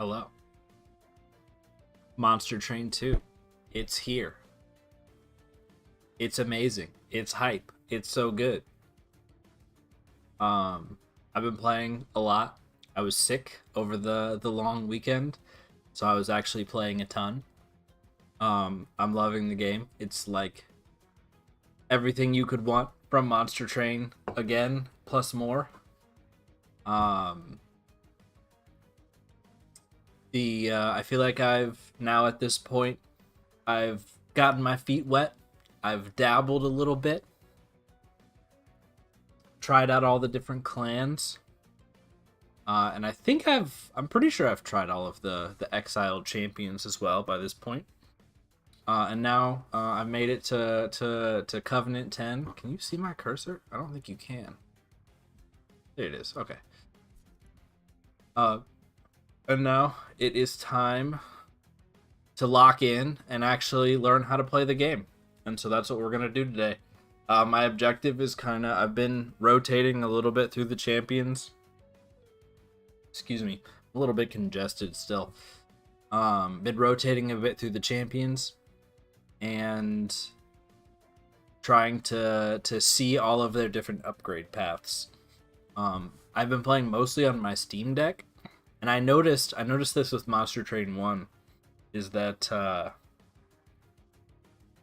Hello. Monster Train 2. It's here. It's amazing. It's hype. It's so good. I've been playing a lot. I was sick over the long weekend, so I was actually playing a ton. I'm loving the game. It's like everything you could want from Monster Train again, plus more. Um, the I feel like I've now at this point I've gotten my feet wet. I've dabbled a little bit, tried out all the different clans, and I think I'm pretty sure I've tried all of the exiled champions as well by this point. And now I've made it to Covenant 10. Can you see my cursor? I don't think you can. There it is. Okay. Uh, and now it is time to lock in and actually learn how to play the game. And so that's what we're gonna do today. My objective is I've been rotating a little bit through the champions. Excuse me, a little bit congested still. Been rotating a bit through the champions and trying to see all of their different upgrade paths. I've been playing mostly on my Steam Deck, and I noticed this with Monster Train 1 is that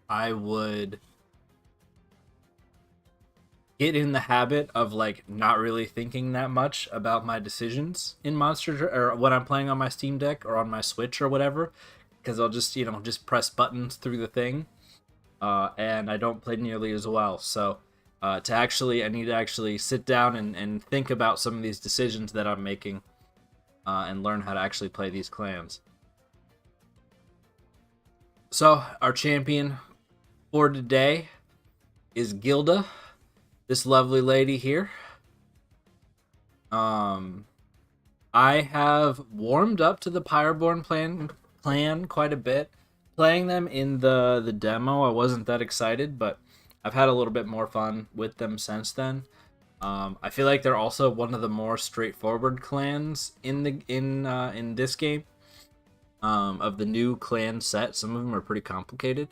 I would get in the habit of like not really thinking that much about my decisions in or when I'm playing on my Steam Deck or on my Switch or whatever, because I'll just just press buttons through the thing, and I don't play nearly as well. So I need to actually sit down and think about some of these decisions that I'm making, and learn how to actually play these clans. So our champion for today is Gilda, this lovely lady here. I have warmed up to the Pyreborn clan quite a bit. Playing them in the demo, I wasn't that excited, but I've had a little bit more fun with them since then. I feel like they're also one of the more straightforward clans in this game. Of the new clan set, some of them are pretty complicated.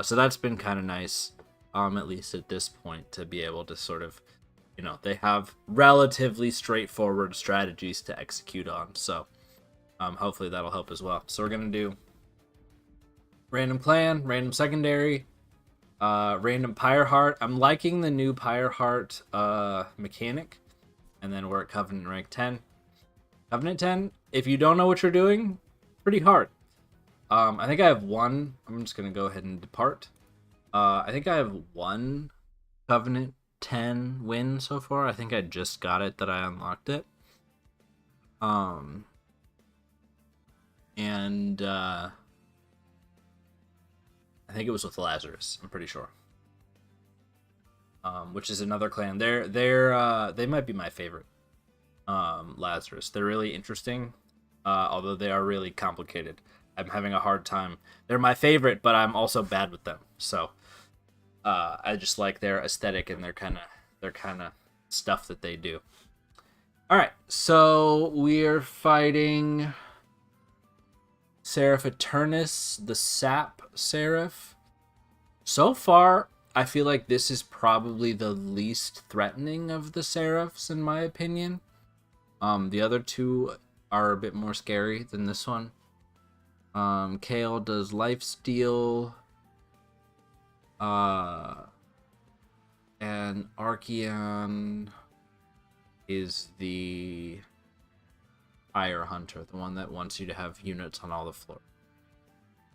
So that's been kind of nice, at least at this point, to be able to sort of, they have relatively straightforward strategies to execute on. So hopefully that'll help as well. So we're going to do random clan, random secondary, random Pyre Heart. I'm liking the new Pyre Heart mechanic. And then we're at Covenant rank 10. Covenant 10, if you don't know what you're doing, pretty hard. I think I have one. I'm just going to go ahead and depart. I think I have one Covenant 10 win so far. I think I just got it that I unlocked it. And I think it was with Lazarus, I'm pretty sure. Which is another clan. They might be my favorite. Lazarus. They're really interesting, although they are really complicated. I'm having a hard time. They're my favorite, but I'm also bad with them. So I just like their aesthetic and their kind of stuff that they do. All right, so we're fighting Seraph Eternus, the Sap Seraph. So far, I feel like this is probably the least threatening of the Seraphs, in my opinion. The other two are a bit more scary than this one. Kale does lifesteal. And Archeon is the Fire Hunter, the one that wants you to have units on all the floor.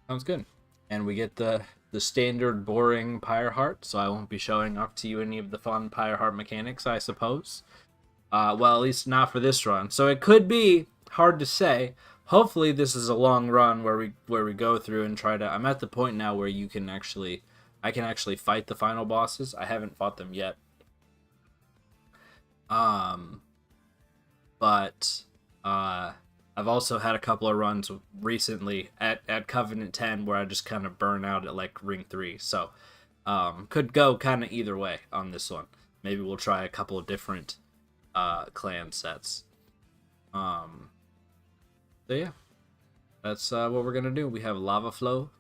Sounds good. And we get the standard boring Pyre Heart, so I won't be showing off to you any of the fun Pyre Heart mechanics, I suppose. Well, at least not for this run. So it could be hard to say. Hopefully this is a long run where we go through and try to... I'm at the point now where I can actually fight the final bosses. I haven't fought them yet. But I've also had a couple of runs recently at Covenant 10 where I just kind of burn out at like Ring 3. So could go kind of either way on this one. Maybe we'll try a couple of different clan sets. So yeah, that's what we're gonna do. We have Lava Flow,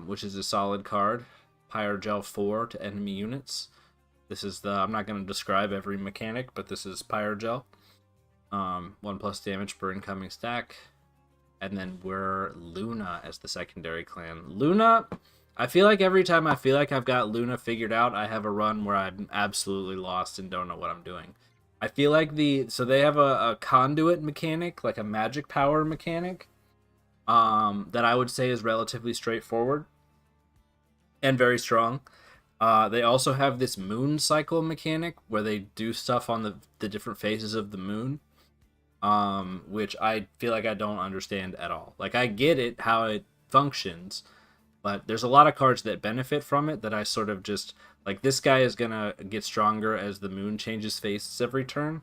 which is a solid card. Pyrogel 4 to enemy units. This is the, I'm not going to describe every mechanic, but this is Pyrogel. 1+ damage per incoming stack. And then we're Luna as the secondary clan. Luna, I feel like every time I feel like I've got Luna figured out, I have a run where I'm absolutely lost and don't know what I'm doing. I feel like so they have a conduit mechanic, like a magic power mechanic, that I would say is relatively straightforward and very strong. They also have this moon cycle mechanic where they do stuff on the different phases of the moon, which I feel like I don't understand at all. Like, I get it, how it functions, but there's a lot of cards that benefit from it that I sort of just, like, this guy is going to get stronger as the moon changes phases every turn.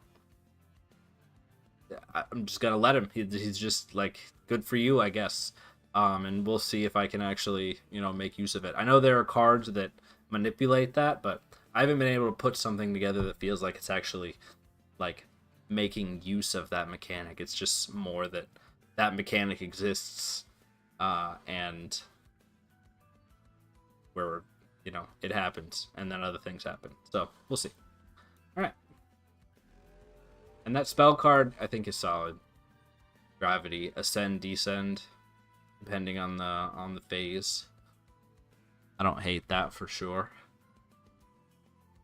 I'm just going to let him. He's just, like, good for you, I guess. And we'll see if I can actually, make use of it. I know there are cards that manipulate that, but I haven't been able to put something together that feels like it's actually, like, making use of that mechanic. It's just more that mechanic exists, and where, it happens, and then other things happen. So, we'll see. Alright. And that spell card, I think, is solid. Gravity, Ascend, Descend, depending on the phase. I don't hate that for sure.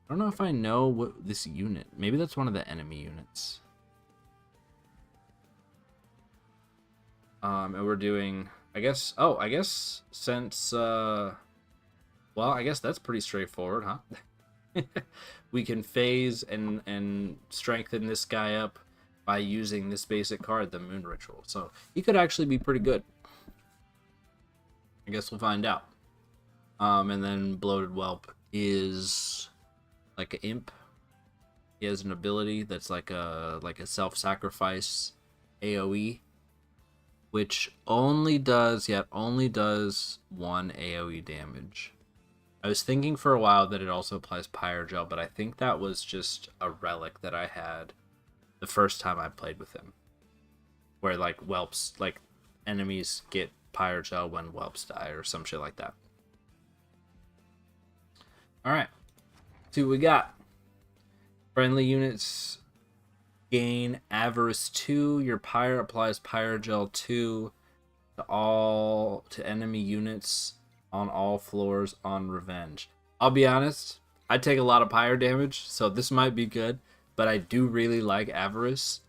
I don't know if I know what this unit. Maybe that's one of the enemy units. And we're doing, I guess since, well, I guess that's pretty straightforward, huh? We can phase and strengthen this guy up by using this basic card, the Moon Ritual. So he could actually be pretty good. I guess we'll find out. And then Bloated Whelp is like an imp. He has an ability that's like a self-sacrifice AoE, which only does 1 AoE damage. I was thinking for a while that it also applies Pyrogel, but I think that was just a relic that I had the first time I played with him, where like whelps, like enemies get Pyrogel when whelps die or some shit like that. Alright, see what we got. Friendly units gain Avarice 2. Your Pyre applies Pyrogel 2 to enemy units on all floors on Revenge. I'll be honest, I take a lot of Pyre damage, so this might be good, but I do really like Avarice,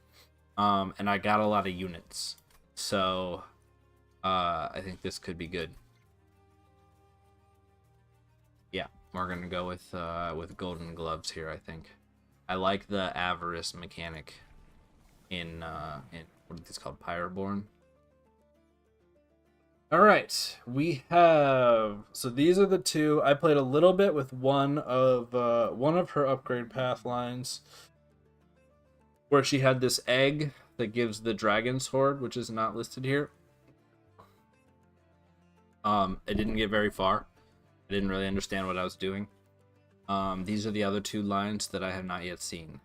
and I got a lot of units, so I think this could be good. Yeah, we're gonna go with Golden Gloves here. I think I like the Avarice mechanic in what is this called, Pyreborn. All right, we have, so these are the two. I played a little bit with one of her upgrade path lines, where she had this egg that gives the Dragon's Horde, which is not listed here. It didn't get very far. I didn't really understand what I was doing. These are the other two lines that I have not yet seen.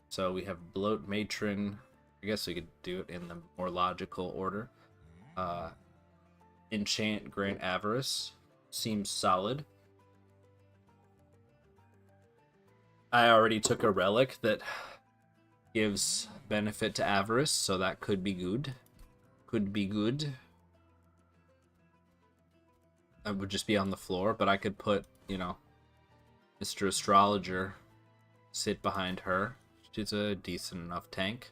So we have Bloat Matron. I guess we could do it in the more logical order. Enchant Grant Avarice seems solid. I already took a relic that gives benefit to Avarice, so that could be good. Could be good. I would just be on the floor, but I could put, Mr. Astrologer sit behind her. She's a decent enough tank.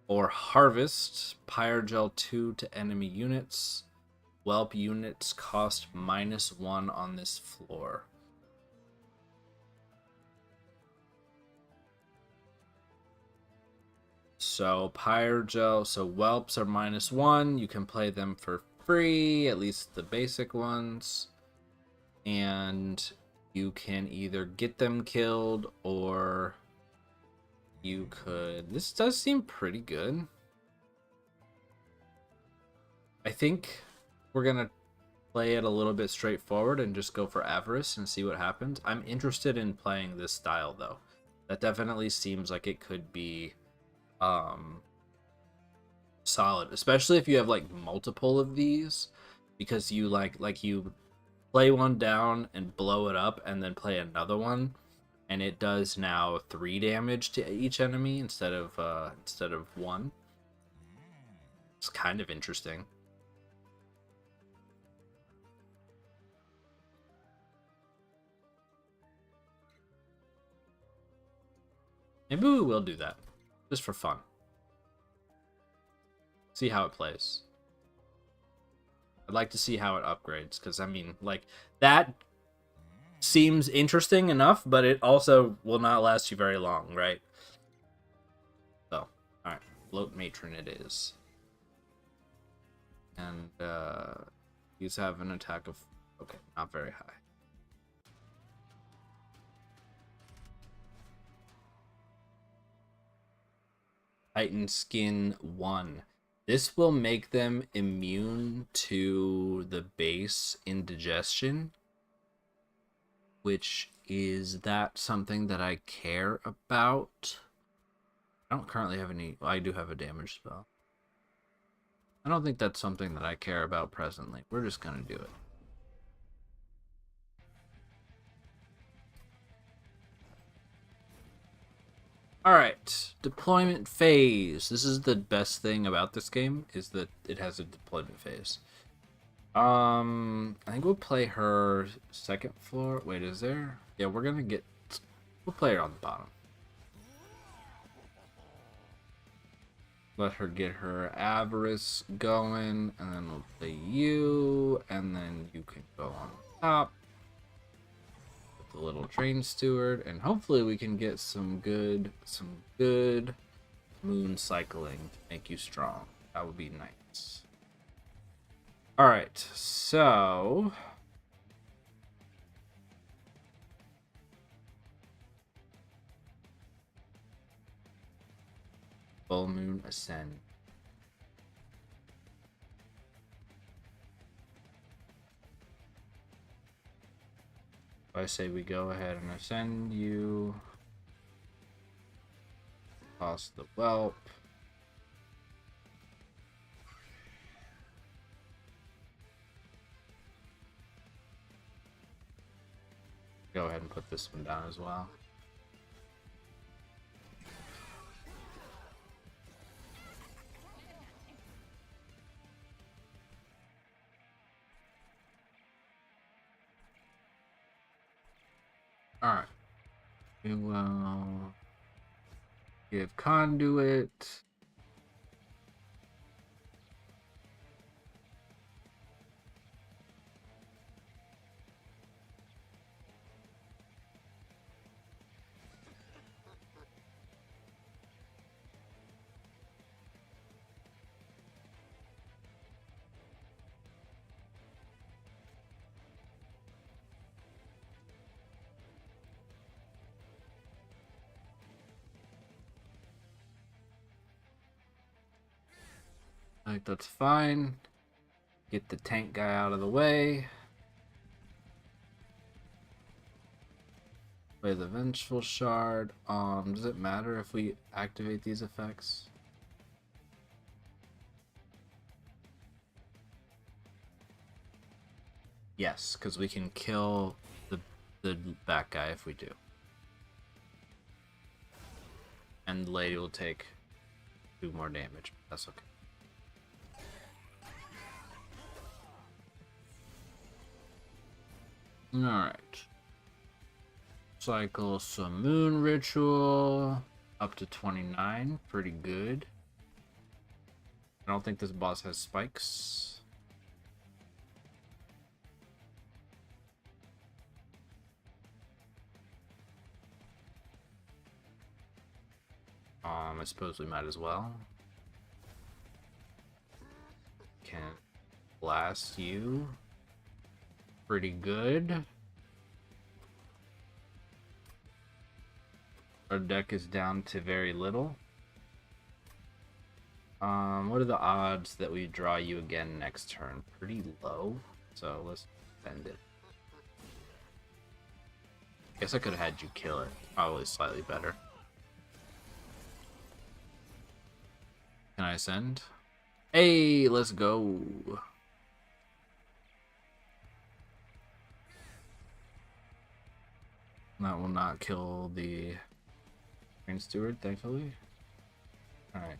Or Harvest, Pyrogel 2 to enemy units. Whelp units cost -1 on this floor. So Pyrogel, so whelps are -1. You can play them for free, at least the basic ones. And you can either get them killed or you could... This does seem pretty good. I think we're going to play it a little bit straightforward and just go for Avarice and see what happens. I'm interested in playing this style, though. That definitely seems like it could be solid, especially if you have like multiple of these, because you you play one down and blow it up, and then play another one, and it does now 3 damage to each enemy instead of 1. It's kind of interesting. Maybe we will do that, just for fun. See how it plays. I'd like to see how it upgrades, because I mean, like, that seems interesting enough, but it also will not last you very long, right? So, alright, Float Matron it is. And these have an attack of, okay, not very high. Titan Skin 1. This will make them immune to the base indigestion, which is that something that I care about. I don't currently have any. Well, I do have a damage spell. I don't think that's something that I care about presently. We're just gonna do it. Alright, deployment phase. This is the best thing about this game, is that it has a deployment phase. I think we'll play her second floor. Wait, is there? Yeah, we'll play her on the bottom. Let her get her avarice going, and then we'll play you, and then you can go on top with the little train steward, and hopefully we can get some good moon cycling to make you strong. That would be nice. All right, so full moon ascend. I say we go ahead and ascend you. Toss the whelp. Go ahead and put this one down as well. Alright. We will give conduit. I think that's fine. Get the tank guy out of the way. Play the Vengeful Shard. Does it matter if we activate these effects? Yes, because we can kill the back guy if we do. And the lady will take 2 more damage. That's okay. Alright. Cycle some moon ritual. Up to 29. Pretty good. I don't think this boss has spikes. I suppose we might as well. Can blast you. Pretty good. Our deck is down to very little. What are the odds that we draw you again next turn? Pretty low, so let's send it. Guess I could have had you kill it. Probably slightly better. Can I send? Hey, let's go. That will not kill the train steward, thankfully. Alright.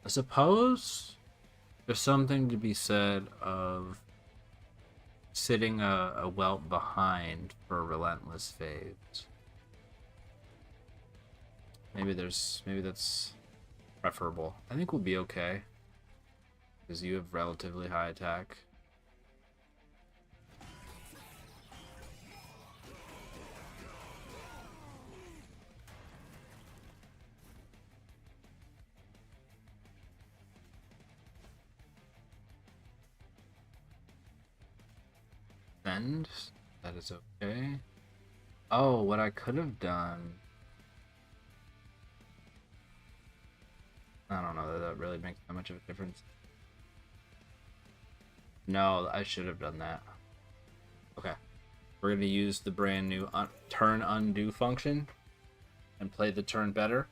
I suppose there's something to be said of sitting a whelp behind for relentless phase. Maybe that's preferable. I think we'll be okay because you have relatively high attack. Send. That is okay. Oh, what I could have done. I don't know that really makes that much of a difference. No, I should have done that. Okay. We're going to use the brand new turn undo function and play the turn better.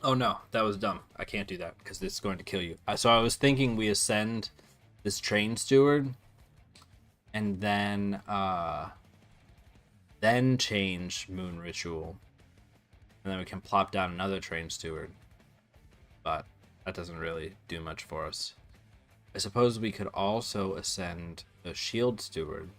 Oh no, that was dumb. I can't do that because it's going to kill you. So I was thinking we ascend this train steward and then change Moon Ritual. And then we can plop down another train steward. But that doesn't really do much for us. I suppose we could also ascend a shield steward.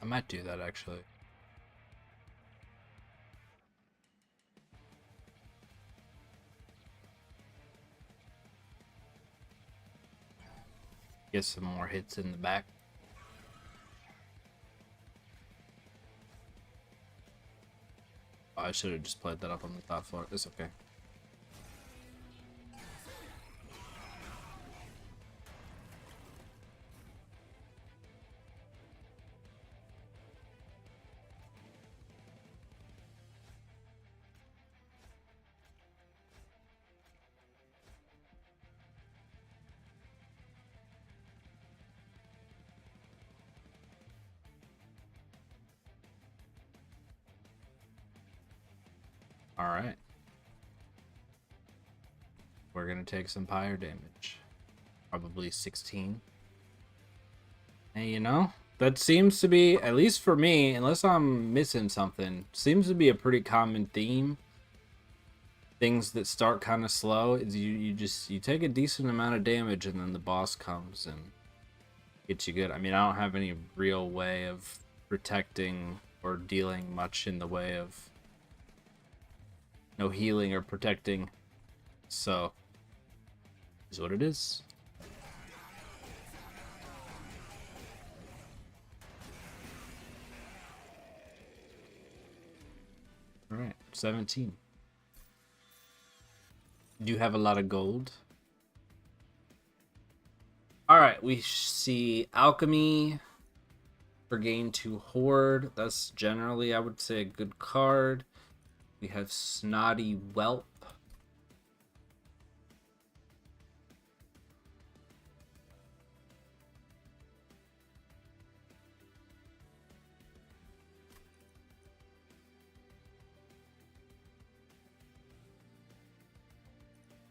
I might do that actually. Get some more hits in the back. Oh, I should have just played that up on the top floor. It's okay. Alright. We're gonna take some pyre damage. Probably 16. And you know, that seems to be, at least for me, unless I'm missing something, seems to be a pretty common theme. Things that start kind of slow is you take a decent amount of damage and then the boss comes and gets you good. I mean, I don't have any real way of protecting or dealing much in the way of no healing or protecting, so is what it is. All right, 17. Do you have a lot of gold? All right, we see alchemy for gain 2 horde. That's generally, I would say, a good card. We have snotty whelp.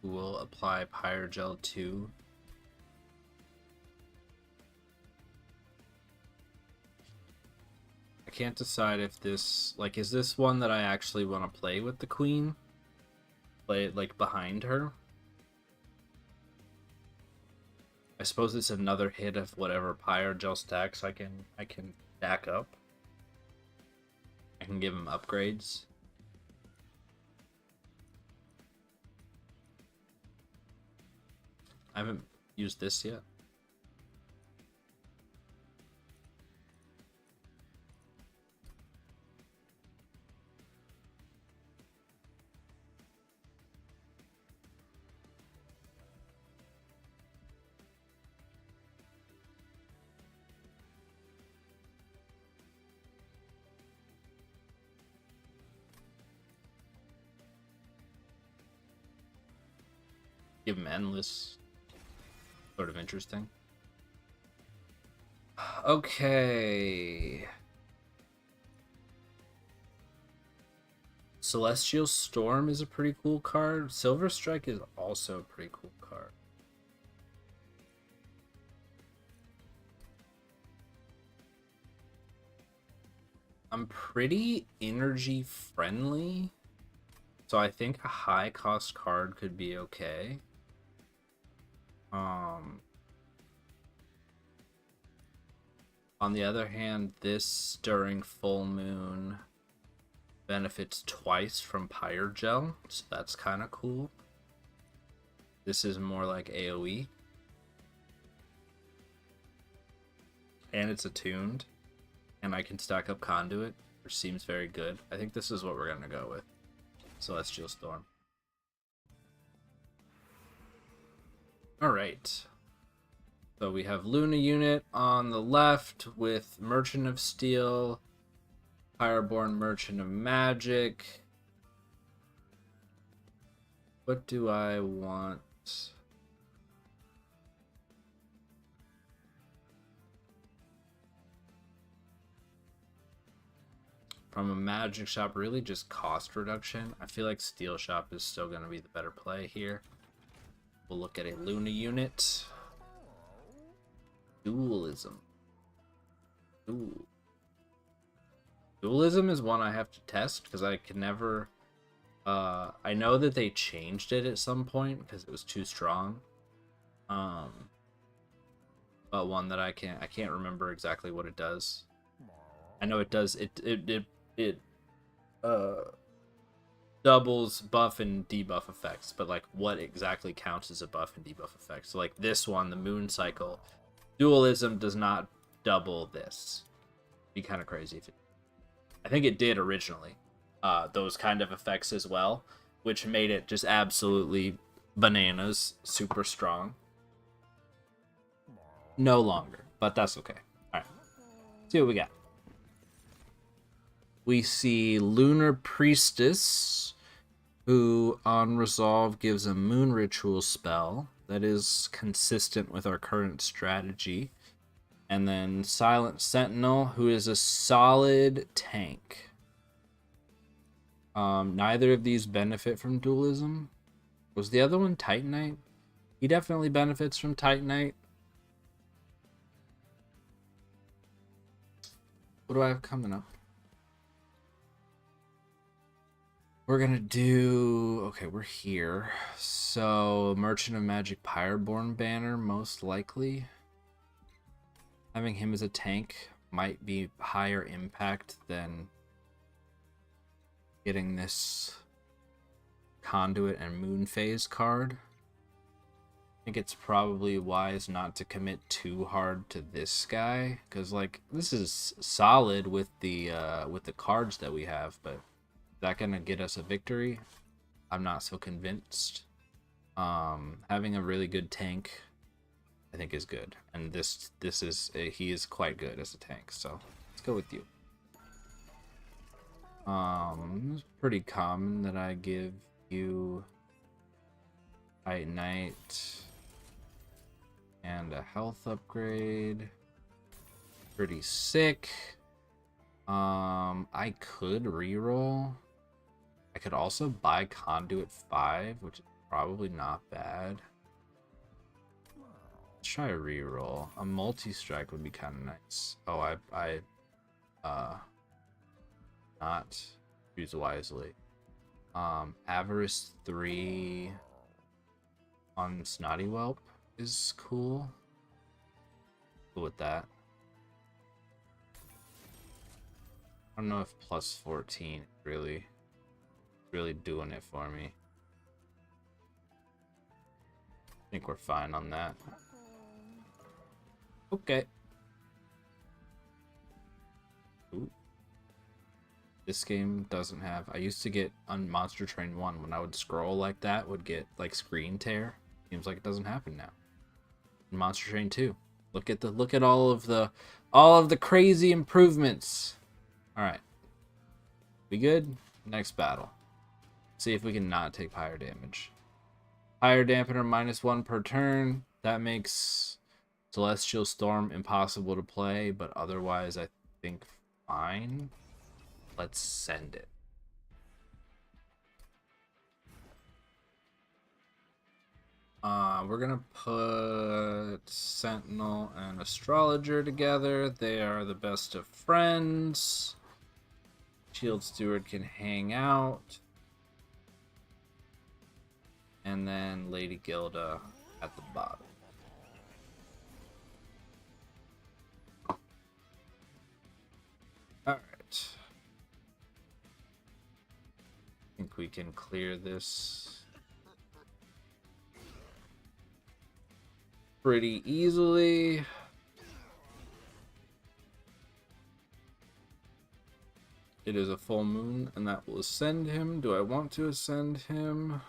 Who will apply Pyre Gel 2. I can't decide if this, like, is this one that I actually want to play with the queen? Play it, like, behind her? I suppose it's another hit of whatever Pyre Gel stacks I can back up. I can give him upgrades. I haven't used this yet. give him endless. Sort of interesting. Okay. Celestial Storm is a pretty cool card. Silver Strike is also a pretty cool card. I'm pretty energy friendly, so I think a high cost card could be okay. On the other hand, this during full moon benefits twice from Pyre Gel, so that's kind of cool. This is more like AoE. And it's attuned. And I can stack up Conduit, which seems very good. I think this is what we're going to go with. Celestial Storm. Alright. So we have Luna unit on the left with Merchant of Steel, Fireborn Merchant of Magic. What do I want? From a magic shop, really just cost reduction. I feel like Steel Shop is still going to be the better play here. We'll look at a Luna unit. Dualism. Ooh. Dualism is one I have to test because I can never... I know that they changed it at some point because it was too strong. But one that I can't remember exactly what it does. I know it does it doubles buff and debuff effects, but like what exactly counts as a buff and debuff effect? So like this one, the moon cycle, dualism does not double this. It'd be kind of crazy if it... I think it did originally. Those kind of effects as well, which made it just absolutely bananas, super strong. No longer, but that's okay. All right, see what we got. We see Lunar Priestess, who on resolve gives a moon ritual spell that is consistent with our current strategy. And then Silent Sentinel, who is a solid tank. Neither of these benefit from dualism. Was the other one Titanite? He definitely benefits from Titanite. What do I have coming up? We're gonna do... Okay, we're here. So, Merchant of Magic Pyreborn banner, most likely. Having him as a tank might be higher impact than getting this Conduit and Moon Phase card. I think it's probably wise not to commit too hard to this guy, because like this is solid with the cards that we have, but is that gonna get us a victory? I'm not so convinced. Having a really good tank, I think, is good, and this is he is quite good as a tank. So let's go with you. It's pretty common that I give you Titanite and a health upgrade. Pretty sick. I could reroll. I could also buy Conduit 5, which is probably not bad. Let's try a reroll. A multi-strike would be kind of nice. Oh, I not choose wisely. Avarice 3 on Snotty Whelp is cool. Cool with that. I don't know if plus 14 really doing it for me. I think we're fine on that. Okay. Ooh. This game doesn't have... I used to get on Monster Train 1 when I would scroll like that, would get like screen tear. Seems like it doesn't happen now. In Monster Train 2. Look at all of the crazy improvements. All right. We good? Next battle. See if we can not take pyre damage. Fire dampener -1 per turn. That makes Celestial Storm impossible to play, but otherwise I think fine. Let's send it. We're gonna put Sentinel and Astrologer together. They are the best of friends. Shield Steward can hang out. And then Lady Gilda at the bottom. Alright. I think we can clear this pretty easily. It is a full moon, and that will ascend him. Do I want to ascend him?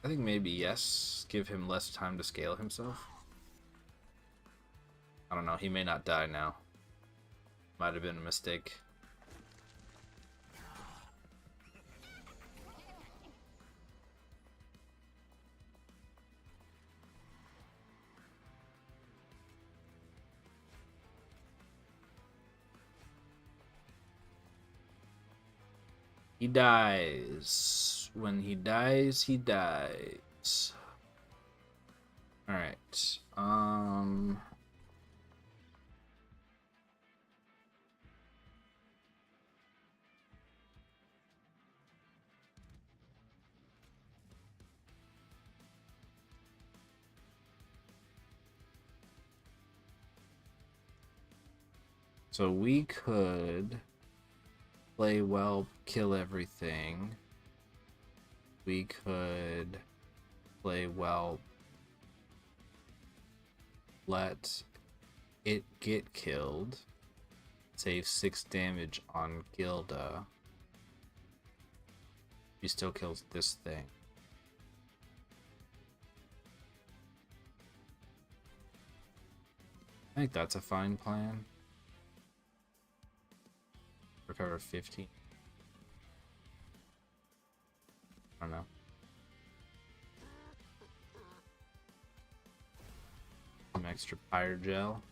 I think maybe yes. Give him less time to scale himself. I don't know. He may not die now. Might have been a mistake. He dies. When he dies, he dies. Alright. So we could play well, kill everything. We could play well, let it get killed, save 6 damage on Gilda. He still kills this thing. I think that's a fine plan. Recover 15. I don't know. Some extra pyre gel.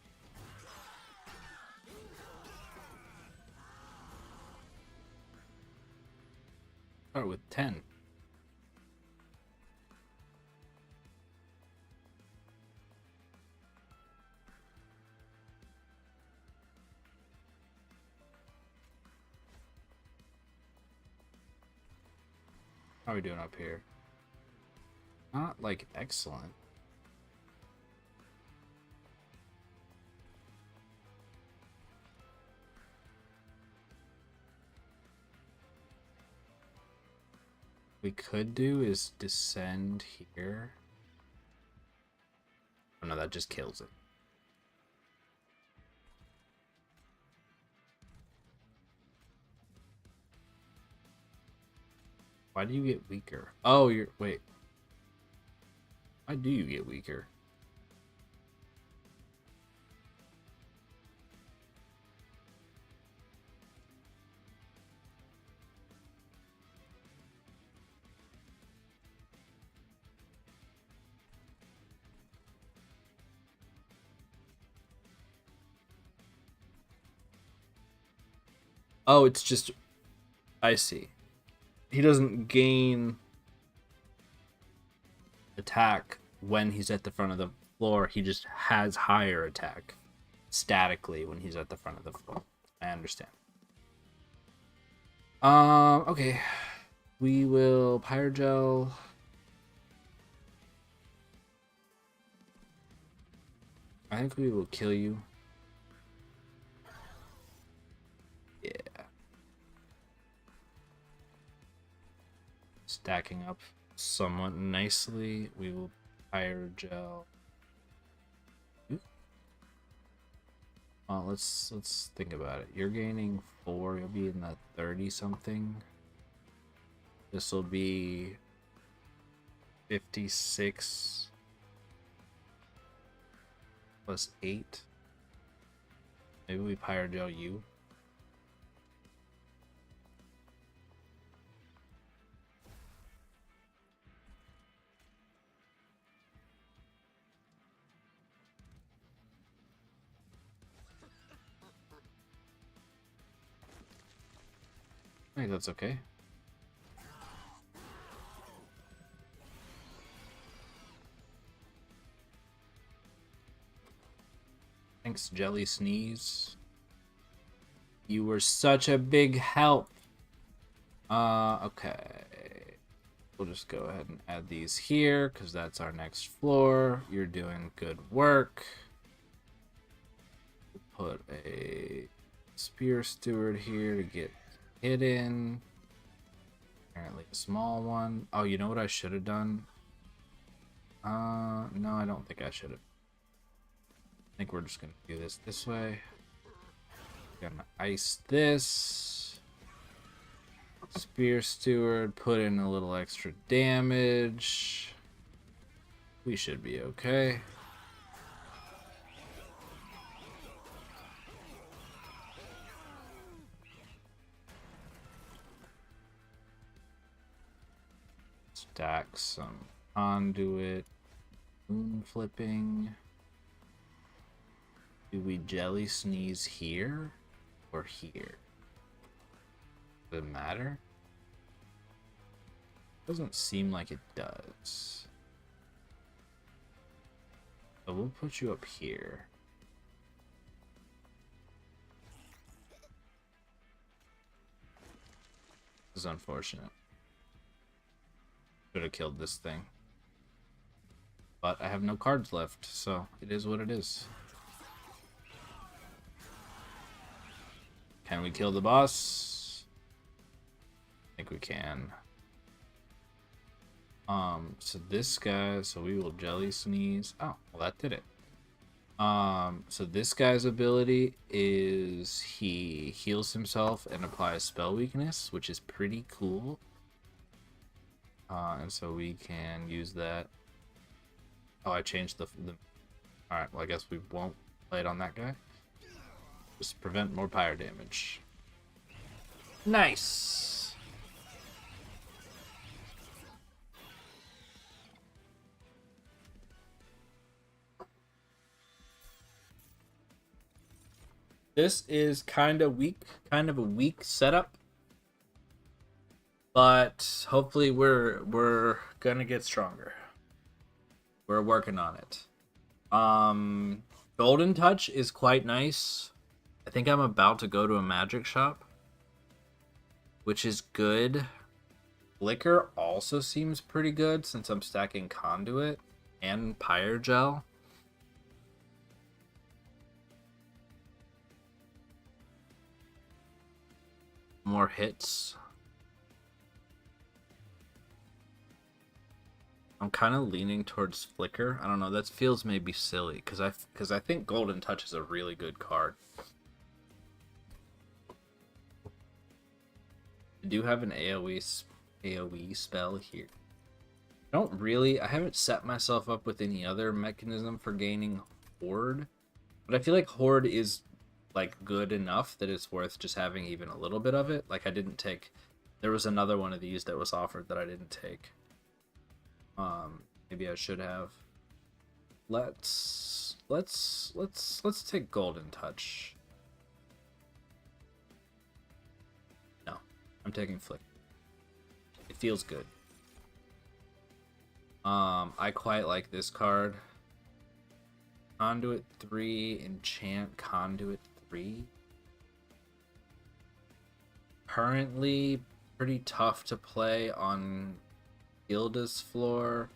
Start with 10. How are we doing up here? Not like excellent. We could do is descend here. Oh no, that just kills it. Why do you get weaker? Oh, wait. Why do you get weaker? Oh, it's just... I see. He doesn't gain attack when he's at the front of the floor. He just has higher attack statically when he's at the front of the floor. I understand. Okay. We will Pyrogel. I think we will kill you. Yeah. Stacking up somewhat nicely. We will Pyrogel. Let's think about it. You're gaining 4. You'll be in the 30 something. This will be 56 plus 8. Maybe we Pyrogel you. I think that's okay. Thanks, Jelly Sneeze. You were such a big help. Okay. We'll just go ahead and add these here because that's our next floor. You're doing good work. Put a Spear Steward here to get hidden. Apparently a small one. Oh, you know what I should have done? No, I don't think I should have. I think we're just gonna do this way. Gonna ice this. Spear Steward, put in a little extra damage. We should be okay. Stack some conduit. Moon flipping. Do we Jelly Sneeze here or here? Does it matter? Doesn't seem like it does. So we'll put you up here. This is unfortunate. Should have killed this thing. But I have no cards left, so it is what it is. Can we kill the boss? I think we can. So this guy, so we will Jelly Sneeze. Oh, well that did it. So this guy's ability is he heals himself and applies spell weakness, which is pretty cool. And so we can use that. Oh, I changed the Alright, well I guess we won't play it on that guy. Just prevent more pyre damage. Nice! This is kind of a weak setup. But hopefully we're gonna get stronger. We're working on it. Golden Touch is quite nice. I think I'm about to go to a magic shop, which is good. Flicker also seems pretty good since I'm stacking Conduit and Pyrogel. More hits. I'm kind of leaning towards Flicker. I don't know. That feels maybe silly because I think Golden Touch is a really good card. I do have an AoE spell here. I haven't set myself up with any other mechanism for gaining Horde, but I feel like Horde is like good enough that it's worth just having even a little bit of it. Like there was another one of these that was offered that I didn't take. Maybe I should have. Let's take Golden Touch. No, I'm taking Flick. It feels good. I quite like this card. Conduit 3, enchant Conduit 3. Currently pretty tough to play on Gilda's floor.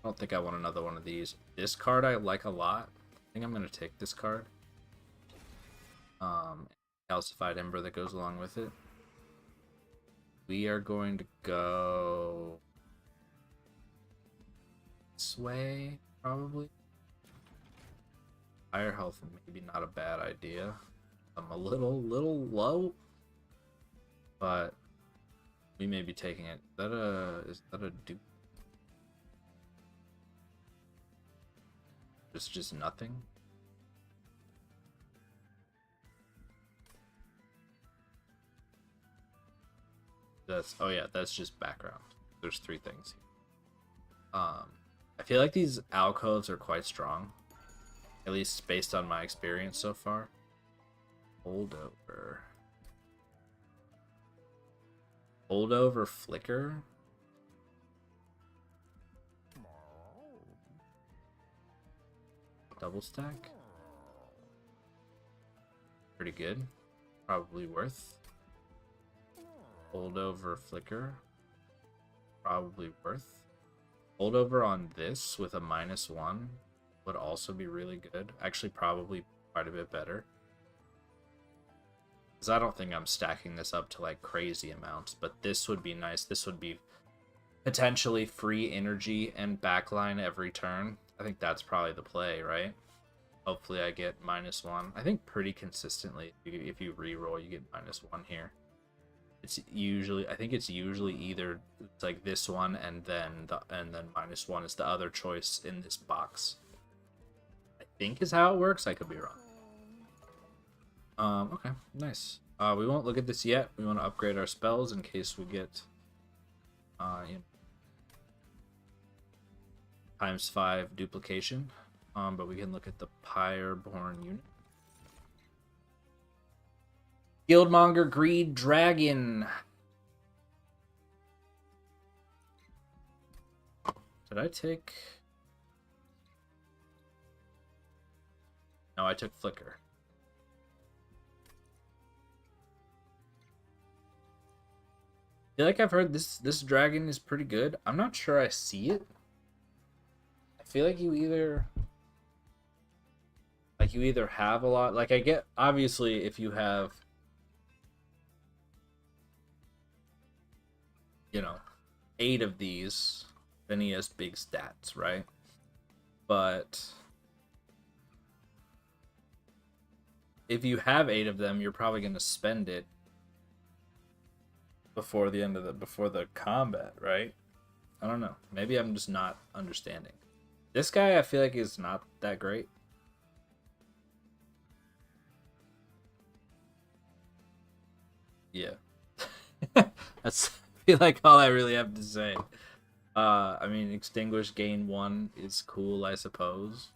I don't think I want another one of these. This card I like a lot. I think I'm going to take this card. Calcified Ember that goes along with it. We are going to go this way, probably. Higher health, maybe not a bad idea. I'm a little low, but we may be taking it. Is that a dupe? It's just nothing. That's, oh yeah, that's just background. There's 3 things here. I feel like these alcoves are quite strong, at least based on my experience so far. Holdover. Holdover flicker. Double stack. Pretty good. Probably worth. Holdover flicker. Probably worth. Holdover on this with a -1 would also be really good. Actually, probably quite a bit better. Because I don't think I'm stacking this up to like crazy amounts, but this would be nice. This would be potentially free energy and backline every turn. I think that's probably the play, right? Hopefully I get -1. I think pretty consistently, if you re-roll, you get -1 here. It's usually, I think it's usually either it's like this one and then -1 is the other choice in this box. I think is how it works. I could be wrong. Okay, nice. We won't look at this yet. We want to upgrade our spells in case we get you know, ×5 duplication. But we can look at the Pyreborn unit. Guildmonger Greed Dragon. Did I take... No, I took Flicker. I feel like I've heard this dragon is pretty good. I'm not sure I see it. I feel like you either have a lot, like I get, obviously if you have, you know, 8 of these, then he has big stats, right? But if you have 8 of them, you're probably going to spend it before the end of the combat, right? I don't know. Maybe I'm just not understanding. This guy I feel like is not that great. Yeah. That's, I feel like all I really have to say. I mean, Extinguish gain 1 is cool, I suppose.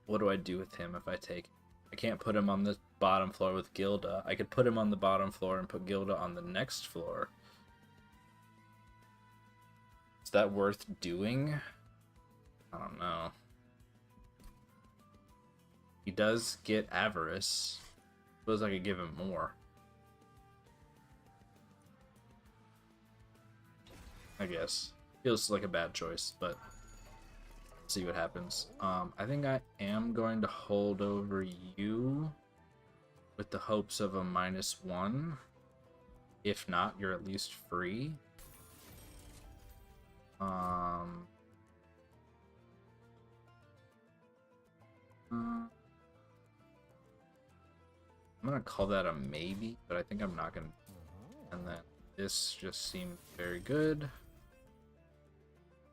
What do I do with him if I take... I can't put him on the bottom floor with Gilda. I could put him on the bottom floor and put Gilda on the next floor. Is that worth doing? I don't know. He does get Avarice. Suppose I could give him more. I guess. Feels like a bad choice, but see what happens. I think I am going to hold over you with the hopes of a -1. If not, you're at least free. I'm gonna call that a maybe, but I think I'm not gonna. And then this just seemed very good.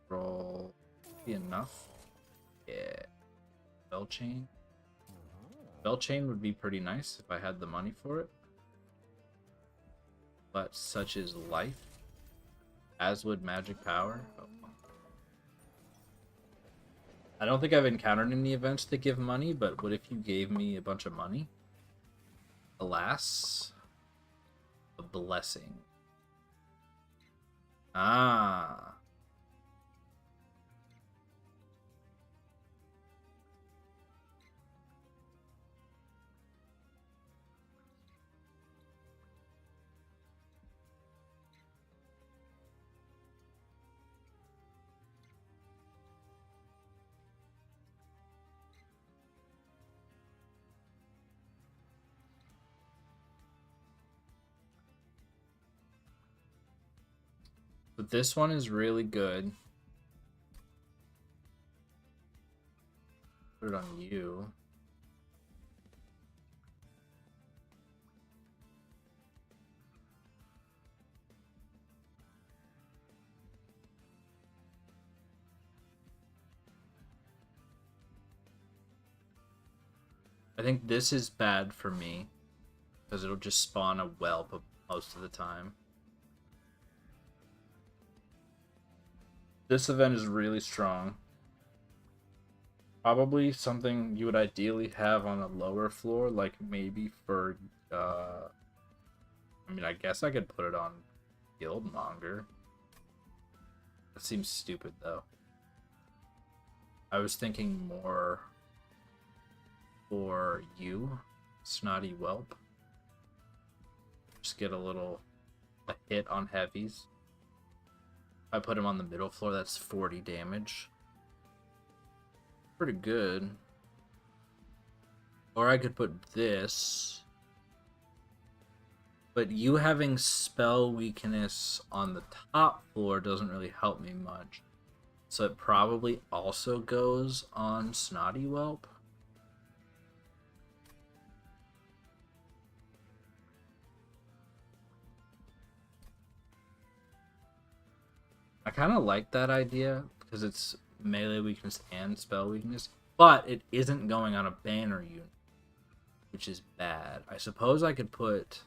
Roll be enough. Yeah. Bell chain. Bell chain would be pretty nice if I had the money for it. But such is life. As would magic power. Oh. I don't think I've encountered any events that give money, but what if you gave me a bunch of money? Alas, a blessing. Ah. But this one is really good. Put it on you. I think this is bad for me because it'll just spawn a whelp most of the time. This event is really strong. Probably something you would ideally have on a lower floor, like maybe for, I mean, I guess I could put it on Guildmonger. That seems stupid, though. I was thinking more for you, Snotty Whelp. Just get a hit on heavies. If I put him on the middle floor, that's 40 damage. Pretty good. Or I could put this. But you having spell weakness on the top floor doesn't really help me much. So it probably also goes on Snotty Whelp. I kind of like that idea because it's melee weakness and spell weakness, but it isn't going on a banner unit, which is bad. I suppose I could put...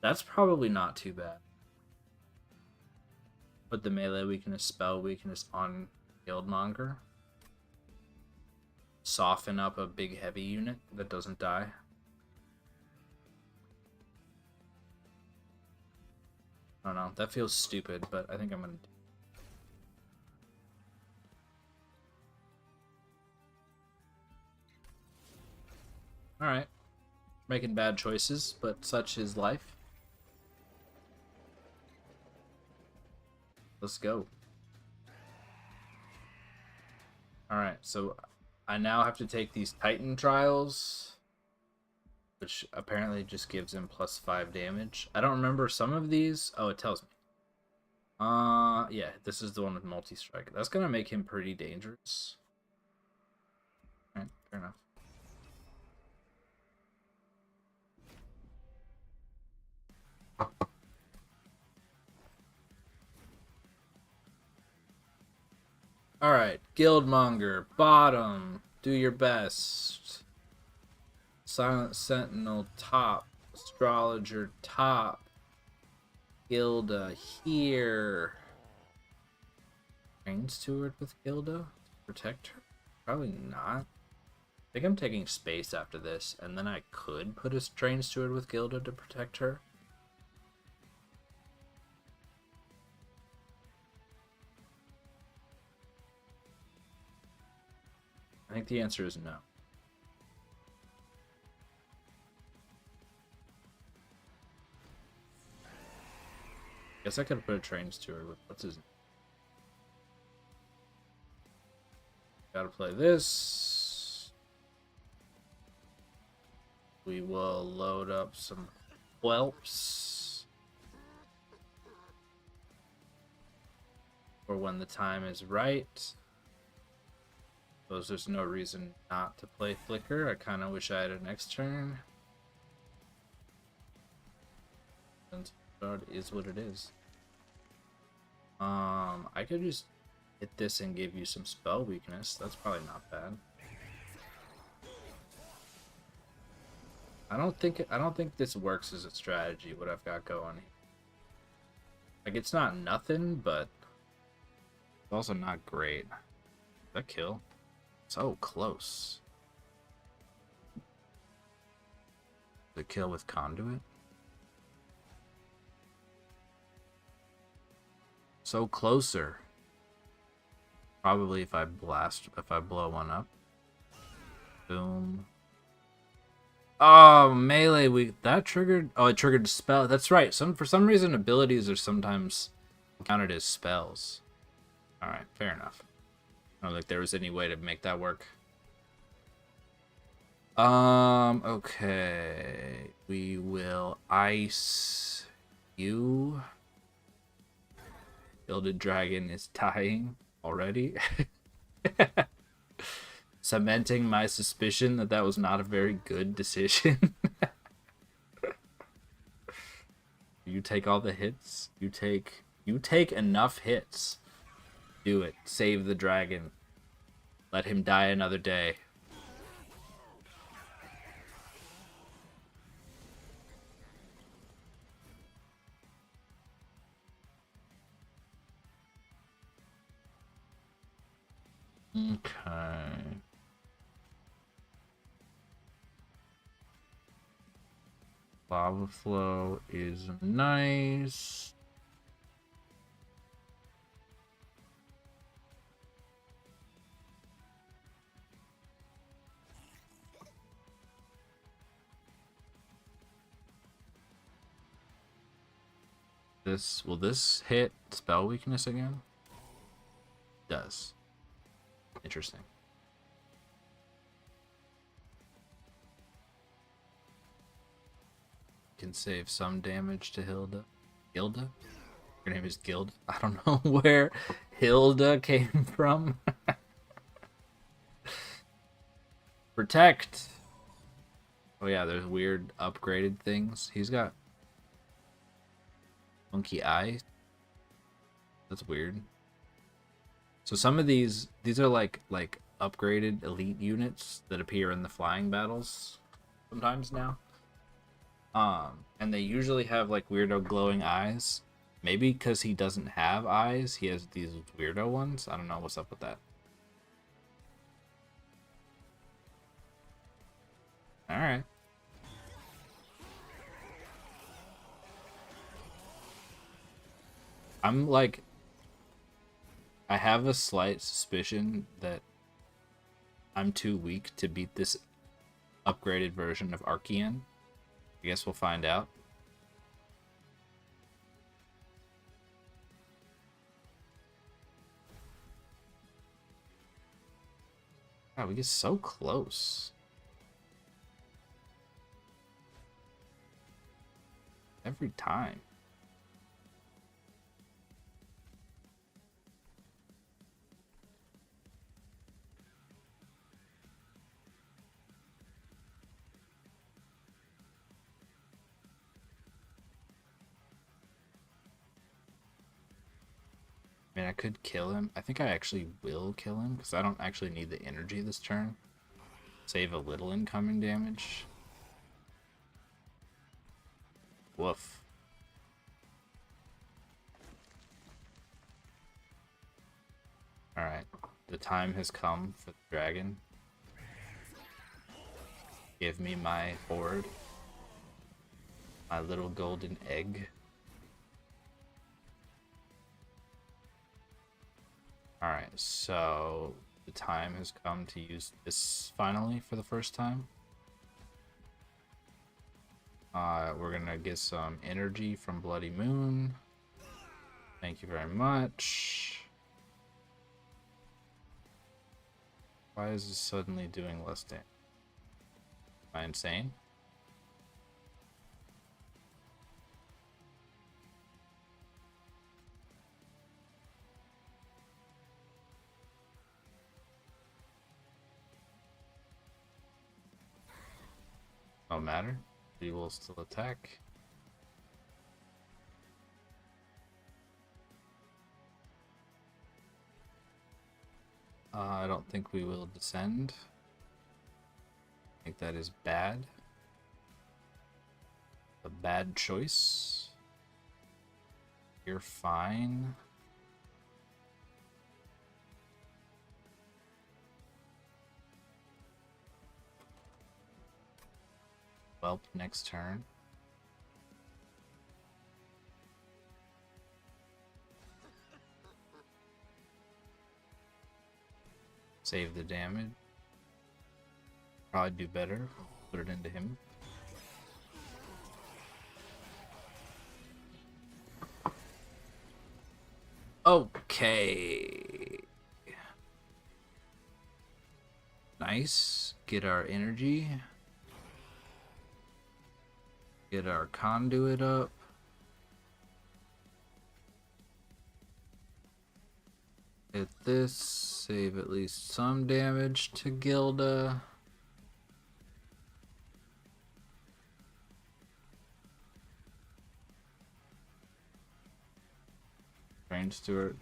That's probably not too bad. Put the melee weakness, spell weakness on Guildmonger. Soften up a big heavy unit that doesn't die. I don't know. That feels stupid, but I think I'm going to... Alright. Making bad choices, but such is life. Let's go. Alright, so I now have to take these Titan trials, which apparently just gives him +5 damage. I don't remember some of these. Oh, it tells me. Yeah, this is the one with multi-strike. That's gonna make him pretty dangerous. Alright, fair enough. Alright, Guildmonger, bottom. Do your best. Silent Sentinel, top. Astrologer, top. Gilda, here. Train Steward with Gilda? Protect her? Probably not. I think I'm taking space after this, and then I could put a Train Steward with Gilda to protect her. I think the answer is no. Guess I could put a Train Steward with what's his name. Gotta play this. We will load up some whelps for when the time is right. Suppose there's no reason not to play Flicker. I kind of wish I had it next turn. And is what it is. I could just hit this and give you some spell weakness. That's probably not bad. I don't think this works as a strategy. What I've got going here. Like, it's not nothing, but it's also not great. That kill. So close. The kill with Conduit. So closer. Probably if I blow one up. Boom. Oh, melee that triggered. Oh, it triggered spell. That's right. For some reason abilities are sometimes counted as spells. All right, fair enough. I don't think there was any way to make that work. Okay. We will ice you. Gilded Dragon is dying already. Cementing my suspicion that that was not a very good decision. You take all the hits. You take enough hits. Do it. Save the dragon. Let him die another day. Okay. Lava flow is nice. Will this hit spell weakness again? It does. Interesting. Can save some damage to Hilda. Hilda? Her name is Gilda. I don't know where Hilda came from. Protect. Oh yeah, there's weird upgraded things. He's got monkey eye. That's weird. So some of these are like upgraded elite units that appear in the flying battles sometimes now. And they usually have like weirdo glowing eyes. Maybe because he doesn't have eyes, he has these weirdo ones. I don't know what's up with that. All right. I'm like, I have a slight suspicion that I'm too weak to beat this upgraded version of Archean. I guess we'll find out. God, we get so close. Every time. I mean, I could kill him. I think I actually will kill him because I don't actually need the energy this turn. Save a little incoming damage. Woof. Alright. The time has come for the dragon. Give me my horde. My little golden egg. Alright, so the time has come to use this finally for the first time. We're gonna get some energy from Bloody Moon. Thank you very much. Why is this suddenly doing less damage? Am I insane? No matter. We will still attack. I don't think we will descend. I think that is bad. A bad choice. You're fine. Whelp next turn. Save the damage. Probably do better. Put it into him. Okay. Nice. Get our energy. Get our conduit up. Hit this. Save at least some damage to Gilda. Train Stewart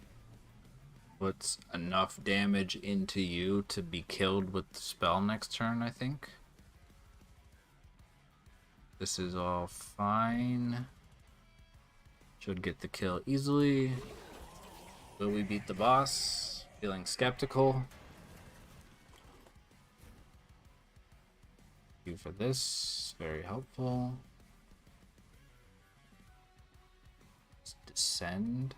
puts enough damage into you to be killed with the spell next turn, I think. This is all fine. Should get the kill easily. Will we beat the boss? Feeling skeptical. you for this. Very helpful. Let's descend.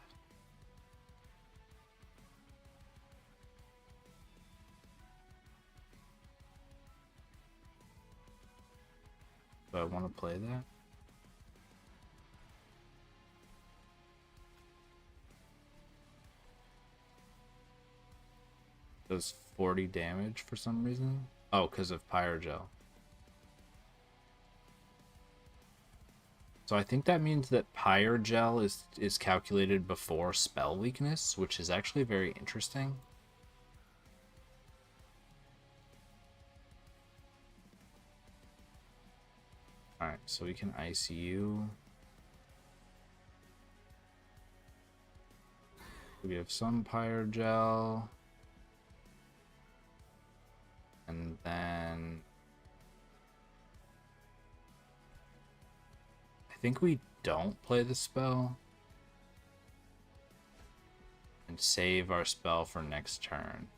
Do I want to play that? Does 40 damage for some reason? Oh, because of Pyrogel. So I think that means that Pyrogel is calculated before spell weakness, which is actually very interesting. Alright, so we can ICU. We have some Pyrogel. And then I think we don't play the spell and save our spell for next turn.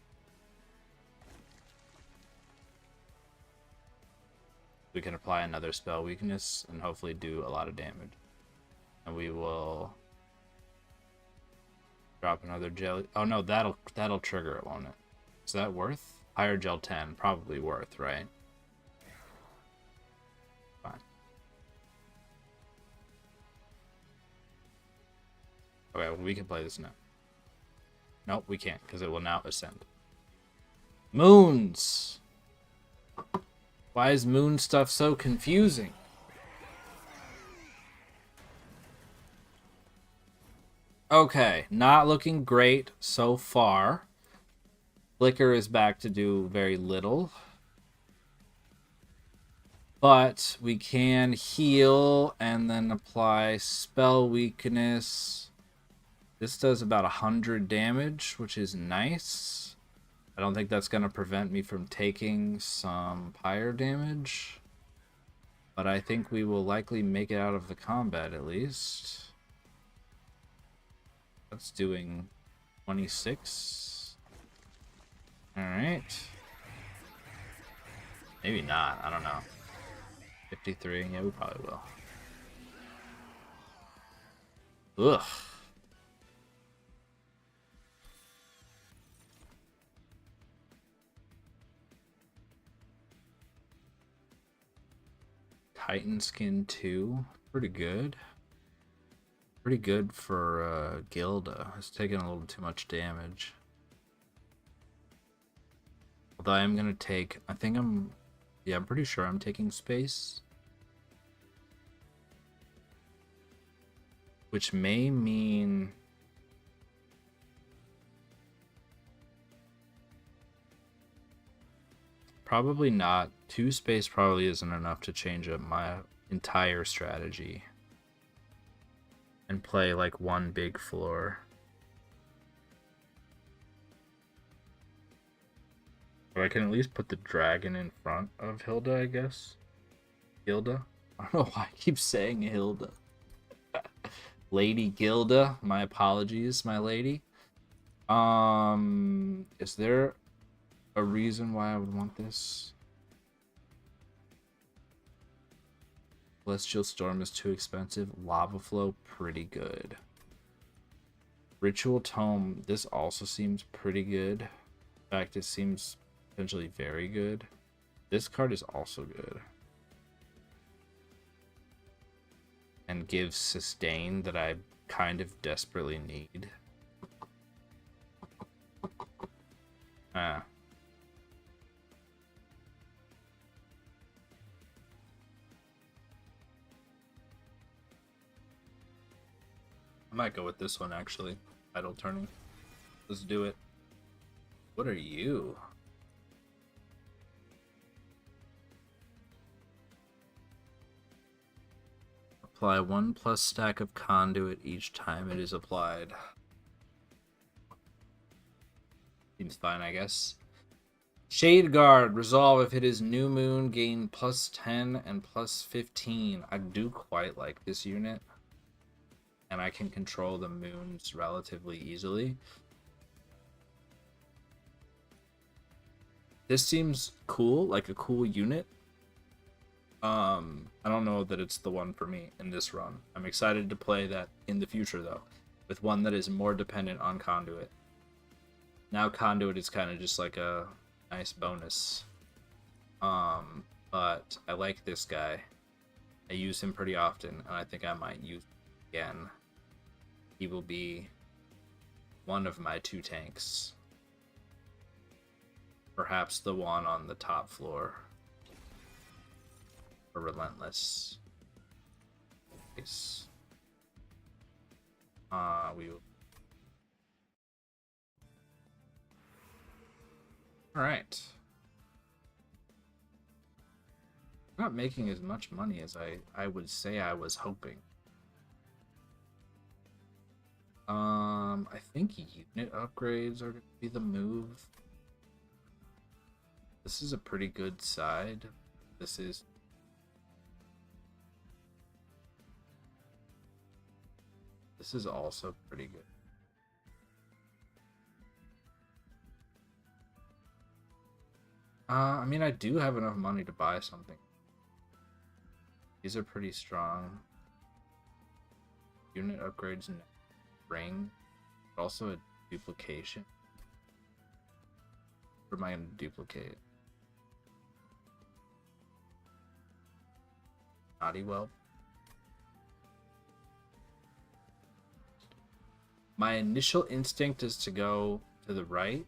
We can apply another spell weakness and hopefully do a lot of damage. And we will drop another jelly. Oh no, that'll trigger it, won't it? Is that worth? Higher gel 10, probably worth, right? Fine. Okay, well, we can play this now. Nope, we can't, because it will now ascend. Moons! Why is moon stuff so confusing? Okay, not looking great so far. Flicker is back to do very little. But we can heal and then apply spell weakness. This does about 100 damage, which is nice. I don't think that's going to prevent me from taking some pyre damage. But I think we will likely make it out of the combat at least. That's doing 26. Alright. Maybe not, I don't know. 53, yeah, we probably will. Ugh. Titan Skin 2, pretty good. Pretty good for Gilda. It's taking a little too much damage. Although I am gonna take, I'm pretty sure I'm taking space. Which may mean probably not. 2 space probably isn't enough to change up my entire strategy and play like one big floor. But I can at least put the dragon in front of Hilda, I guess. Gilda? I don't know why I keep saying Hilda. Lady Gilda, my apologies, my lady. Is there a reason why I would want this? Celestial Storm is too expensive. Lava Flow, pretty good. Ritual Tome, this also seems pretty good. In fact, it seems potentially very good. This card is also good. And gives sustain that I kind of desperately need. Ah. I might go with this one actually. Idle turning. Let's do it. What are you? Apply 1+ stack of conduit each time it is applied. Seems fine, I guess. Shade Guard. Resolve if it is new moon. Gain +10 and +15. I do quite like this unit. And I can control the moons relatively easily. This seems cool, like a cool unit. I don't know that it's the one for me in this run. I'm excited to play that in the future though, with one that is more dependent on conduit. Now conduit is kind of just like a nice bonus. But I like this guy. I use him pretty often, and I think I might use him again. He will be one of my 2 tanks. Perhaps the one on the top floor. For Relentless. Nice. We will. Alright. Not making as much money as I would say I was hoping. I think unit upgrades are going to be the move. This is a pretty good side. This is also pretty good. I mean, I do have enough money to buy something. These are pretty strong. Unit upgrades and ring, but also a duplication. What am I going to duplicate? Naughty Whelp. My initial instinct is to go to the right,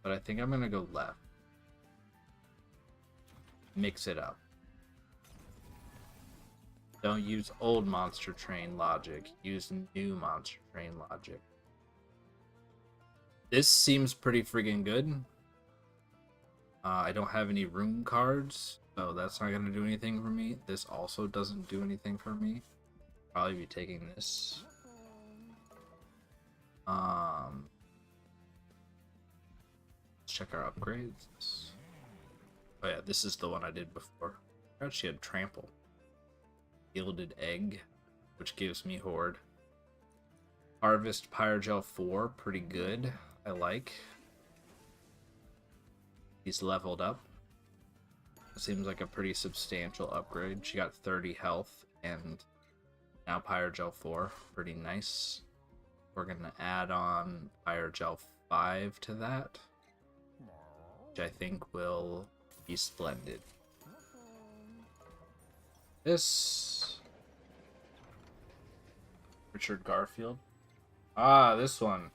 but I think I'm going to go left. Mix it up. Don't use old monster train logic. Use new monster train logic. This seems pretty friggin' good. I don't have any room cards, so that's not going to do anything for me. This also doesn't do anything for me. Probably be taking this. Let's check our upgrades. Oh yeah, this is the one I did before. I forgot she had trample. Gilded egg, which gives me horde. Harvest Pyrogel 4, pretty good. I like. He's leveled up. Seems like a pretty substantial upgrade. She got 30 health and now Pyrogel 4, pretty nice. We're gonna add on Pyrogel 5 to that, which I think will be splendid. This Richard Garfield. Ah, this one.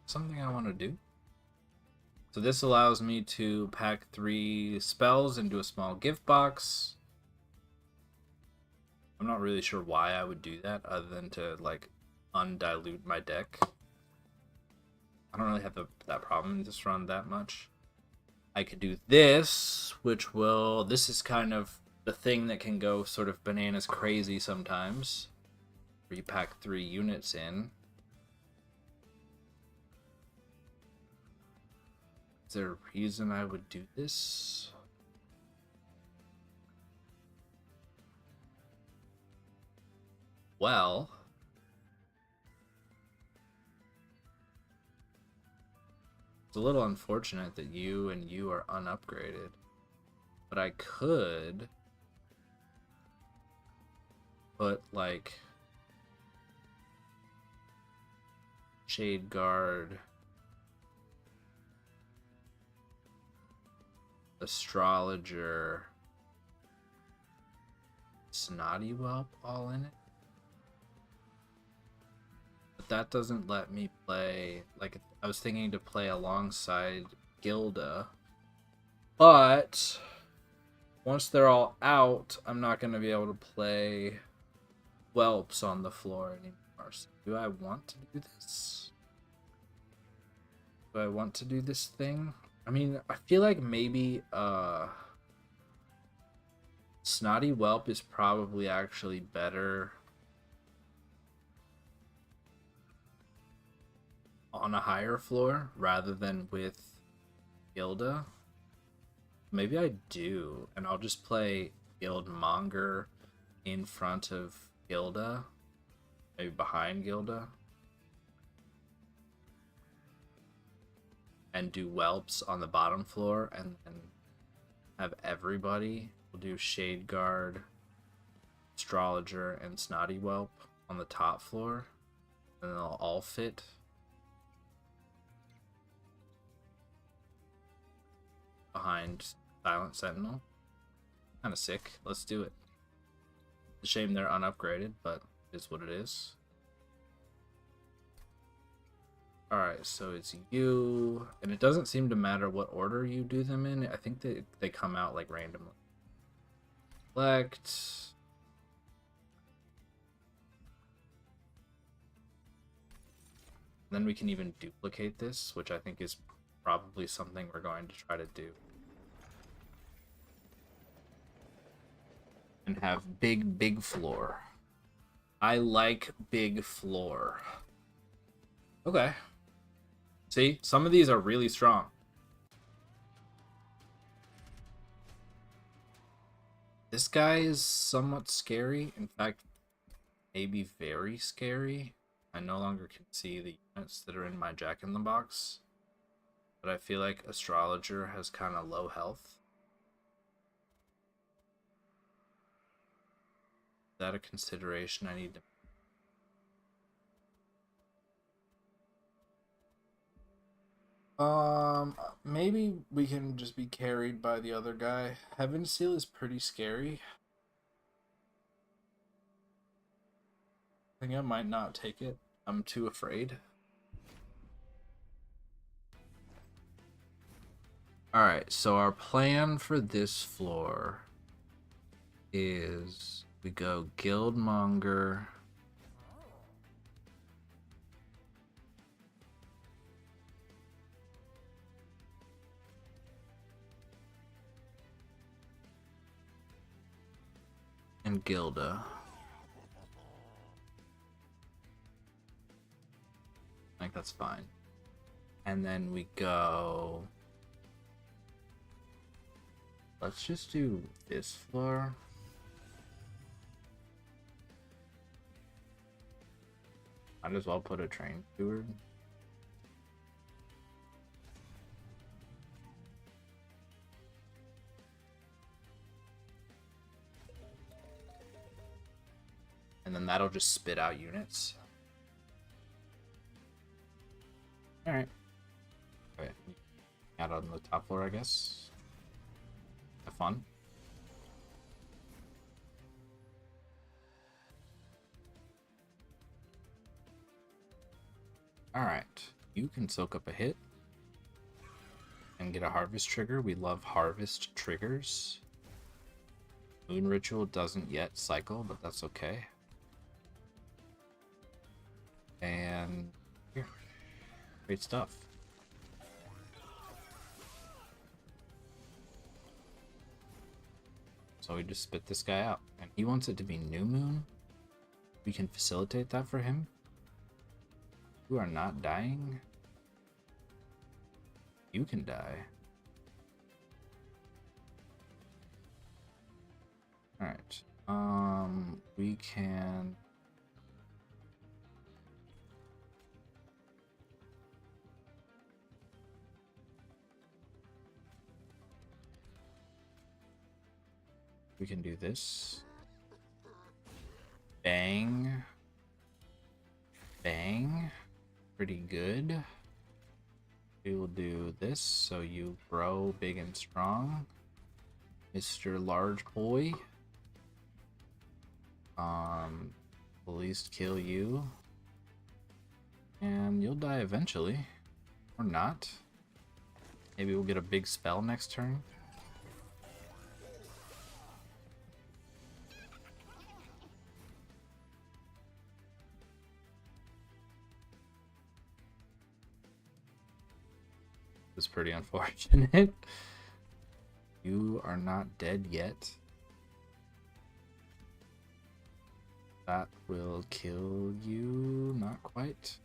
Something I want to do. So this allows me to pack 3 spells into a small gift box. I'm not really sure why I would do that other than to like undilute my deck. I don't really have that problem in this run that much. I could do this, which will... This is kind of the thing that can go sort of bananas crazy sometimes. Where you pack 3 units in. Is there a reason I would do this? Well... It's a little unfortunate that you and you are unupgraded. But I could put like Shade Guard, Astrologer, Snotty Whelp all in it. But that doesn't let me play, like, I was thinking to play alongside Gilda. But once they're all out, I'm not going to be able to play Whelps on the floor anymore. So do I want to do this? Do I want to do this thing? I mean, I feel like maybe Snotty Whelp is probably actually better on a higher floor rather than with Gilda. Maybe I do, and I'll just play Guildmonger in front of Gilda, maybe behind Gilda. and do whelps on the bottom floor, and then have everybody. We'll do Shade Guard, Astrologer, and Snotty Whelp on the top floor, and they'll all fit. Behind Silent Sentinel. Kind of sick. Let's do it. It's a shame they're unupgraded, but it is what it is. Alright, so it's you, and it doesn't seem to matter what order you do them in. I think that they come out like randomly. Select. Then we can even duplicate this, which I think is probably something we're going to try to do. And have big floor. I like big floor. Okay. See, some of these are really strong. This guy is somewhat scary. In fact, maybe very scary. I no longer can see the units that are in my Jack-in-the-Box. But I feel like Astrologer has kind of low health. Is that a consideration I need to... Maybe we can just be carried by the other guy. Heaven Seal is pretty scary. I think I might not take it. I'm too afraid. Alright, so our plan for this floor is we go Guildmonger, and Gilda. I think that's fine. And then we go... Let's just do this floor. Might as well put a train steward. And then that'll just spit out units. Alright. Okay. Out on the top floor, I guess. Have fun. Alright. You can soak up a hit. And get a harvest trigger. We love harvest triggers. Moon Ritual doesn't yet cycle, but that's okay. And here. Great stuff. So we just spit this guy out. And he wants it to be New Moon. We can facilitate that for him. You are not dying. You can die. Alright. We can... We can do this. Bang. Bang. Pretty good. We will do this so you grow big and strong. Mr. Large Boy. At least kill you. And you'll die eventually. Or not. Maybe we'll get a big spell next turn. It's pretty unfortunate. You are not dead yet. That will kill you. Not quite.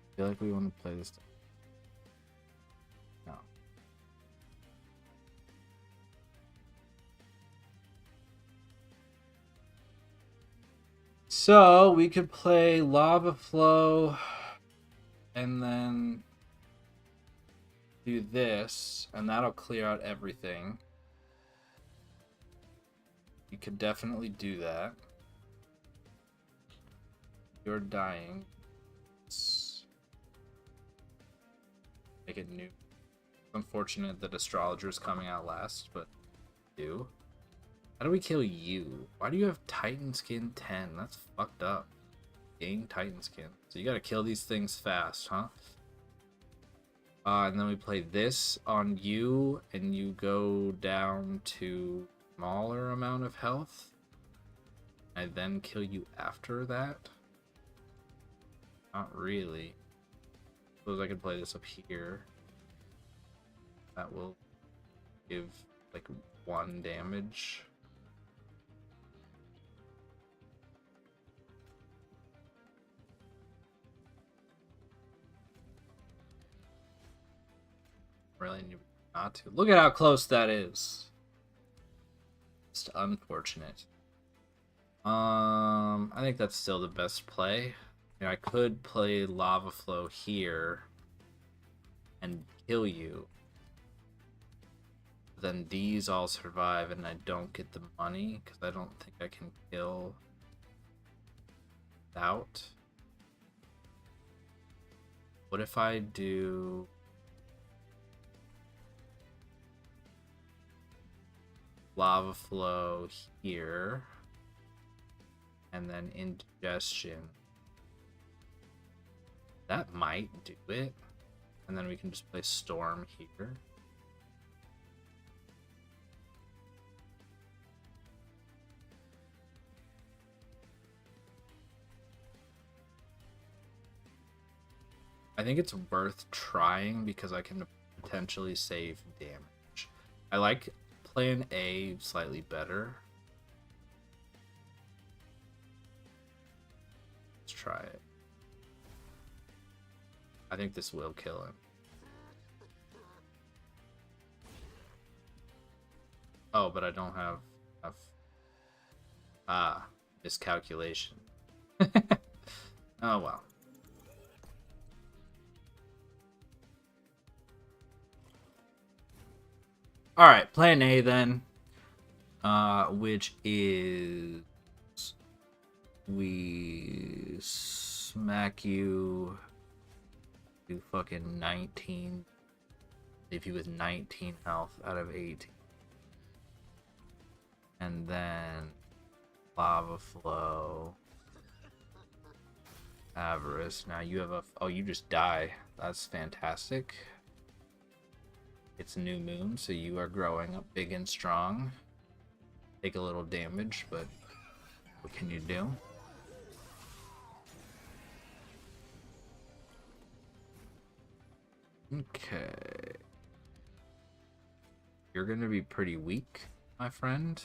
I feel like we want to play this. No. So we could play Lava Flow and then do this, and that'll clear out everything. You could definitely do that. You're dying. Let's make it new. Unfortunate that Astrologer's coming out last, but do. How do we kill you? Why do you have Titan Skin 10? That's fucked up. Gain Titan Skin. So you gotta kill these things fast, huh? And then we play this on you, and you go down to smaller amount of health. I then kill you after that? Not really. Suppose I could play this up here. That will give like 1 damage. Really need not to. Look at how close that is. Just unfortunate. I think that's still the best play. You know, I could play Lava Flow here and kill you. Then these all survive and I don't get the money because I don't think I can kill without. What if I do Lava Flow here and then Indigestion? That might do it. And then we can just play Storm here. I think it's worth trying because I can potentially save damage. I like playing A slightly better. Let's try it. I think this will kill him. Oh, but I don't have enough. Ah, miscalculation. Oh well. Alright, plan A then. Which is we smack you to fucking 19. Leave you with 19 health out of 18. And then Lava Flow. Avarice. Now you have a... Oh, you just die. That's fantastic. It's a new moon, so you are growing up big and strong. Take a little damage, but what can you do? Okay. You're gonna be pretty weak, my friend.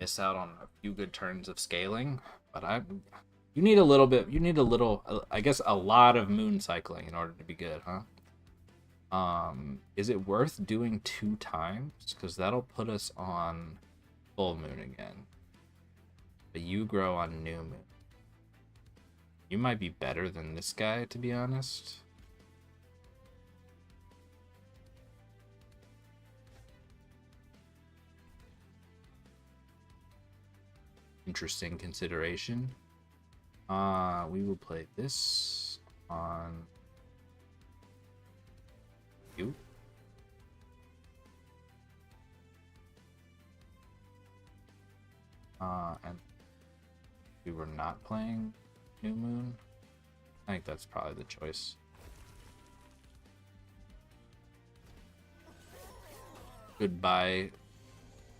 Miss out on a few good turns of scaling, but you need a little bit, I guess a lot of moon cycling in order to be good, huh? Is it worth doing 2 times? Because that'll put us on full moon again. But you grow on new moon. You might be better than this guy, to be honest. Interesting consideration. We will play this on you. And we were not playing New Moon. I think that's probably the choice. Goodbye,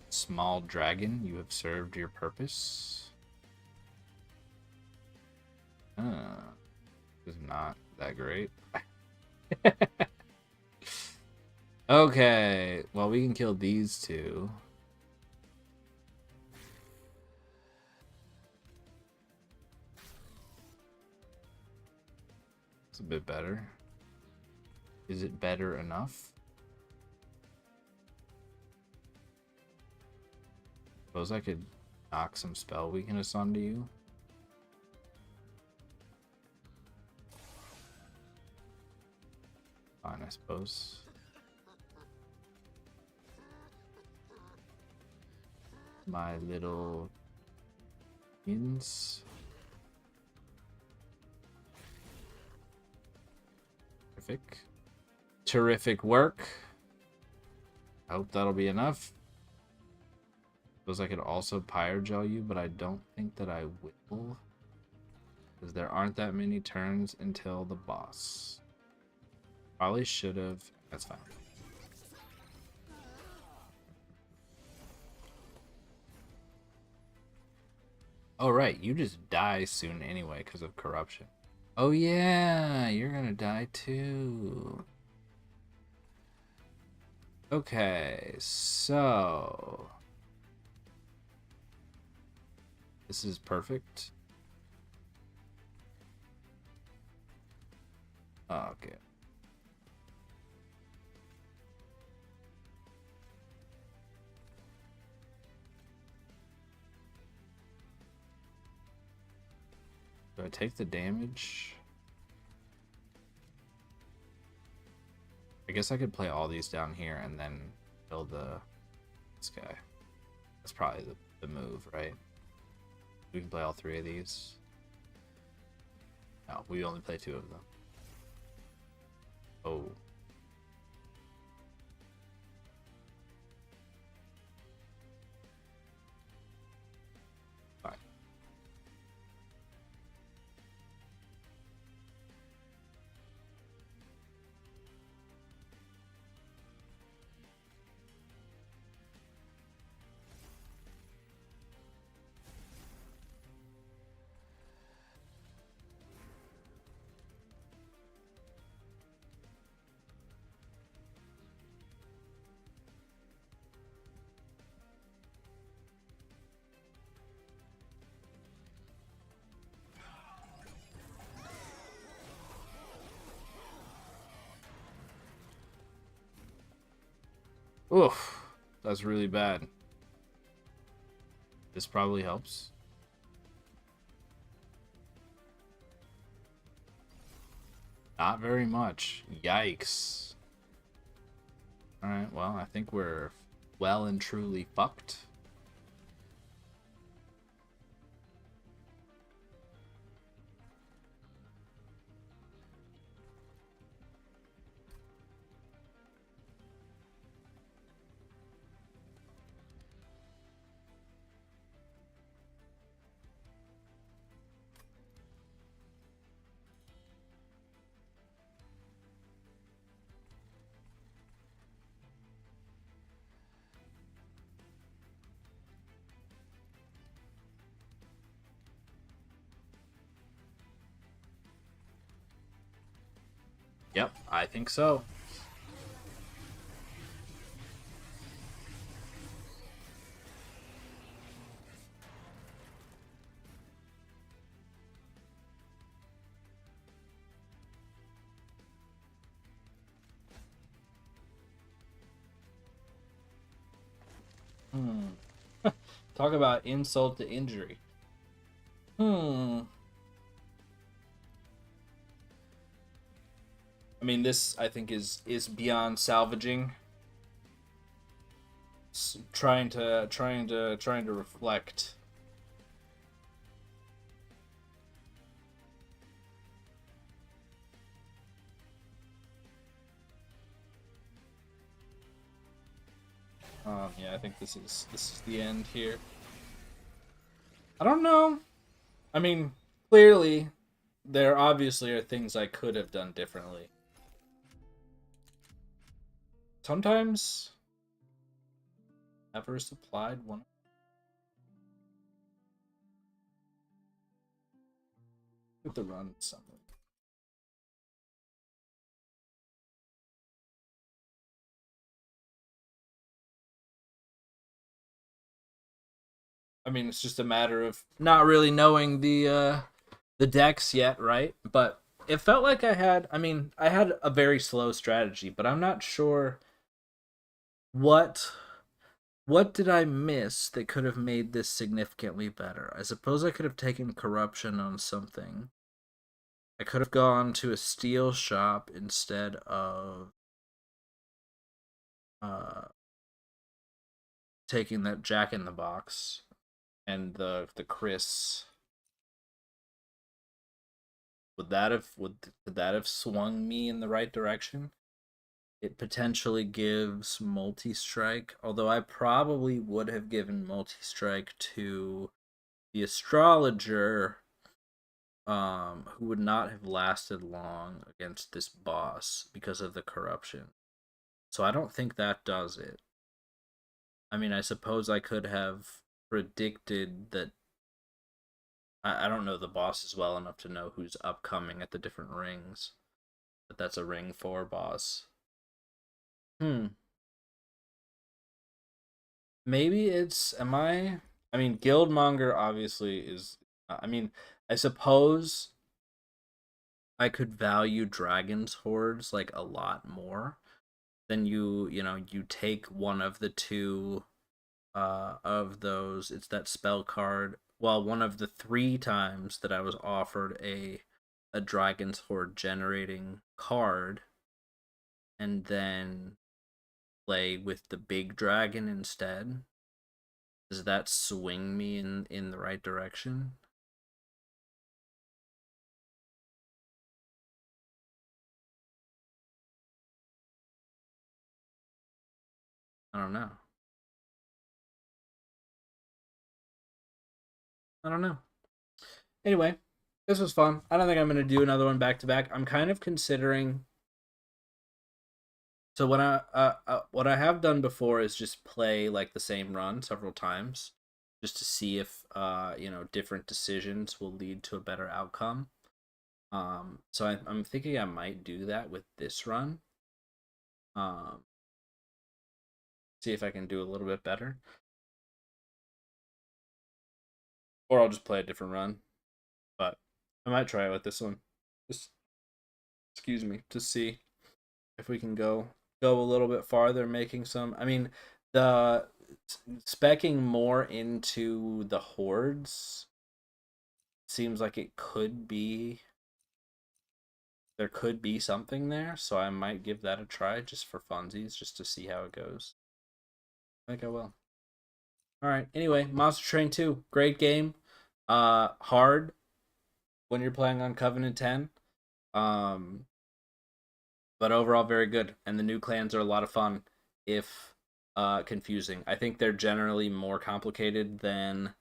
small dragon. You have served your purpose. This is not that great. Okay, well, we can kill these two. It's a bit better. Is it better enough? Suppose I could knock some spell weakness onto you. Fine, I suppose. My little minions. Terrific. Terrific work. I hope that'll be enough. Feels like I could also pyro gel you, but I don't think that I will. Because there aren't that many turns until the boss. Probably should have. That's fine. Oh, right. You just die soon anyway because of corruption. Oh, yeah. You're going to die too. Okay. So. This is perfect. Okay. Do I take the damage? I guess I could play all these down here and then kill this guy. That's probably the move, right? We can play all three of these. No, we only play two of them. Oh. Fine. Oof. That's really bad. This probably helps. Not very much. Yikes. Alright, well, I think we're well and truly fucked. Yep, I think so. Talk about insult to injury. I mean, this I think is beyond salvaging. Trying to reflect. Yeah, I think this is the end here. I don't know. I mean, clearly, there obviously are things I could have done differently. Sometimes, never supplied one. With the run something. I mean, it's just a matter of not really knowing the decks yet, right? But it felt like I had. I mean, I had a very slow strategy, but I'm not sure what What did I miss that could have made this significantly better? I suppose I could have taken corruption on something. I could have gone to a steel shop instead of uh, taking that Jack in the Box and the Chris. Could that have swung me in the right direction? It potentially gives multi strike, although I probably would have given multi strike to the astrologer, who would not have lasted long against this boss because of the corruption. So I don't think that does it. I mean, I suppose I could have predicted that. I don't know the bosses well enough to know who's upcoming at the different rings, but that's a ring 4 boss. Hmm. Maybe it's. Am I. I mean, Guildmonger obviously is. I mean, I suppose I could value Dragon's Hordes like a lot more. Then you take one of the two of those. It's that spell card. Well, one of the three times that I was offered a Dragon's Horde generating card, and then play with the big dragon instead. Does that swing me in the right direction? I don't know. I don't know. Anyway, this was fun. I don't think I'm gonna do another one back to back. I'm kind of considering. So what I have done before is just play like the same run several times, just to see if different decisions will lead to a better outcome. So I'm thinking I might do that with this run. Um, See if I can do a little bit better, or I'll just play a different run. But I might try it with this one. Just excuse me to see if we can go a little bit farther, making some. I mean, the specking more into the hordes seems like it could be there could be something there, so I might give that a try just for funsies, just to see how it goes. I think I will. All right. Anyway, Monster Train 2, great game. Hard when you're playing on Covenant 10. Um, but overall very good. And the new clans are a lot of fun, if confusing. I think they're generally more complicated than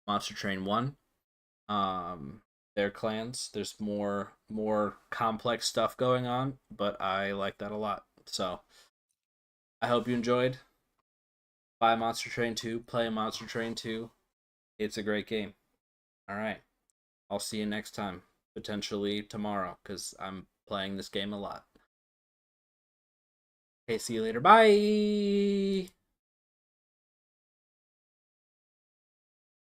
Monster Train 1. Their clans, there's more complex stuff going on, but I like that a lot. So I hope you enjoyed. Buy Monster Train 2, play Monster Train 2. It's a great game. All right. I'll see you next time, potentially tomorrow, because I'm playing this game a lot. Okay, see you later. Bye.